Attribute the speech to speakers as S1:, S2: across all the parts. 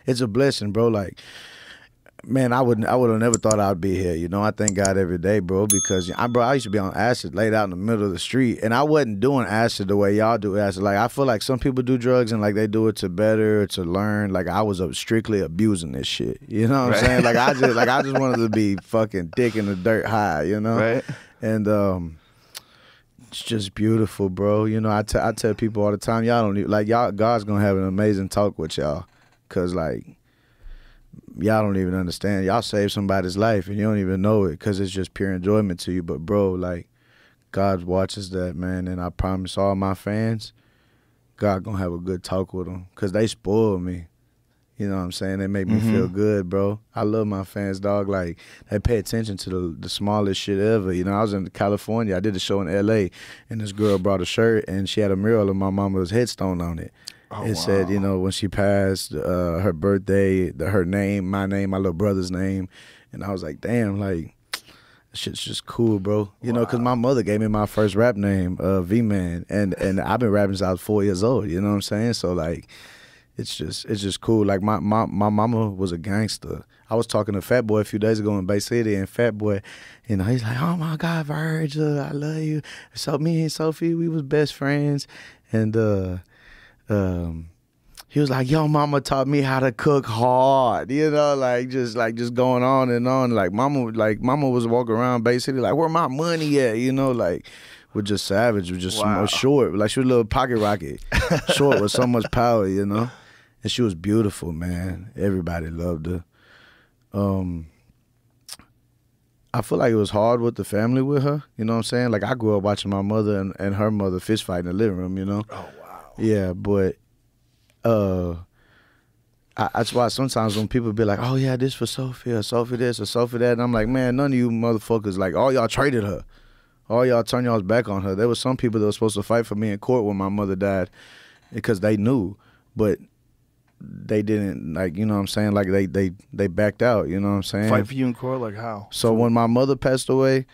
S1: it's a blessing, bro. Like, man, I would have never thought I'd be here. You know, I thank God every day, bro, because I used to be on acid, laid out in the middle of the street, and I wasn't doing acid the way y'all do acid. Like, I feel like some people do drugs and like they do it to better, to learn. Like, I was strictly abusing this shit. You know what I'm saying? Like, I just wanted to be fucking dick in the dirt high. You know?
S2: Right.
S1: And it's just beautiful, bro. You know, I tell people all the time, y'all don't even, like, y'all, God's gonna have an amazing talk with y'all, cause like, y'all don't even understand. Y'all saved somebody's life and you don't even know it because it's just pure enjoyment to you. But, bro, like, God watches that, man. And I promise all my fans, God going to have a good talk with them because they spoil me. You know what I'm saying? They make me feel good, bro. I love my fans, dog. Like, they pay attention to the smallest shit ever. You know, I was in California. I did a show in L.A., and this girl brought a shirt, and she had a mural of my mama's headstone on it.
S2: Oh,
S1: It said, you know, when she passed, her birthday, her name, my little brother's name. And I was like, damn, like, that shit's just cool, bro. You know, because my mother gave me my first rap name, V-Man. And I've been rapping since I was 4 years old, you know what I'm saying? So, like, it's just cool. Like, my mama was a gangster. I was talking to Fat Boy a few days ago in Bay City, and Fat Boy, you know, he's like, oh, my God, Virgil, I love you. So me and Sophie, we was best friends. And, he was like, yo, mama taught me how to cook hard, you know, like just going on and on. Like mama was walking around Bay City like, where my money at, you know, like, with just savage, with just short, like she was a little pocket rocket, short with so much power, you know. And she was beautiful, man. Everybody loved her. I feel like it was hard with the family with her, you know what I'm saying? Like, I grew up watching my mother and her mother fist fight in the living room, you know.
S2: Oh, wow.
S1: Yeah, but that's why sometimes when people be like, oh yeah, this for Sophie, or Sophie this, or Sophie that, and I'm like, man, none of you motherfuckers, like, all y'all traded her. All y'all turned y'all's back on her. There was some people that were supposed to fight for me in court when my mother died because they knew, but they didn't, like, you know what I'm saying? Like, they backed out, you know what I'm saying?
S2: Fight for you in court? Like, how?
S1: So when my mother passed away,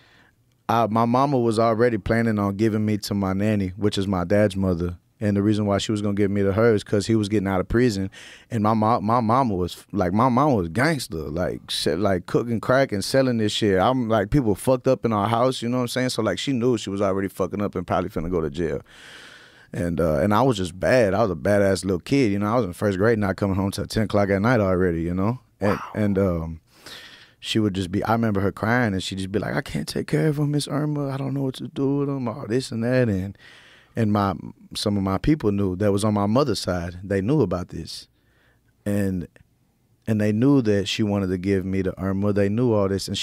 S1: my mama was already planning on giving me to my nanny, which is my dad's mother. And the reason why she was gonna give me to her is because he was getting out of prison, and my mama was gangster, like cooking crack and selling this shit. I'm like, people fucked up in our house, you know what I'm saying? So like, she knew she was already fucking up and probably finna go to jail. And I was just bad. I was a badass little kid, you know. I was in first grade, not coming home till 10 o'clock at night already, you know.
S2: Wow.
S1: And she would just be, I remember her crying, and she'd just be like, I can't take care of him, Miss Irma. I don't know what to do with him, all this and that. And some of my people knew that was on my mother's side. They knew about this. And they knew that she wanted to give me to Irma. They knew all this. And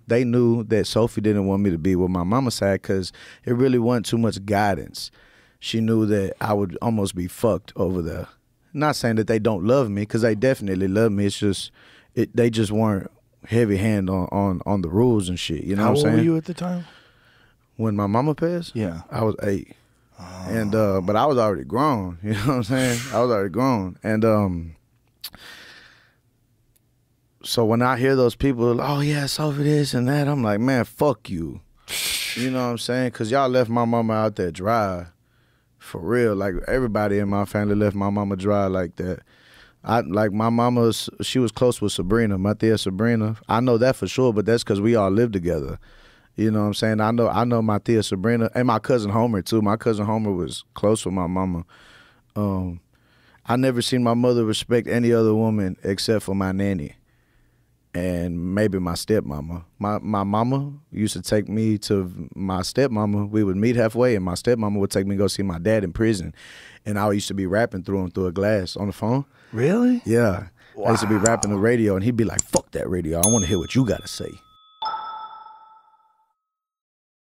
S1: they knew that Sophie didn't want me to be with my mama's side because it really wasn't too much guidance. She knew that I would almost be fucked over there. Not saying that they don't love me, because they definitely love me. It's just, they just weren't heavy hand on the rules and shit. You know what I'm saying?
S2: How old were you at the time?
S1: When my mama passed?
S2: Yeah.
S1: I was 8. And but I was already grown, you know what I'm saying? I was already grown. And so when I hear those people, oh yeah, Sophie this and that, I'm like, man, fuck you. You know what I'm saying? Because y'all left my mama out there dry. For real. Like, everybody in my family left my mama dry like that. Like, my mama, she was close with Sabrina, my tia Sabrina. I know that for sure, but that's because we all lived together. You know what I'm saying? I know my tia Sabrina and my cousin Homer too. My cousin Homer was close with my mama. I never seen my mother respect any other woman except for my nanny and maybe my stepmama. My mama used to take me to my stepmama. We would meet halfway, and my stepmama would take me to go see my dad in prison. And I used to be rapping through him through a glass on the phone.
S2: Really?
S1: Yeah.
S2: Wow.
S1: I used to be rapping the radio, and he'd be like, fuck that radio. I want to hear what you got to say.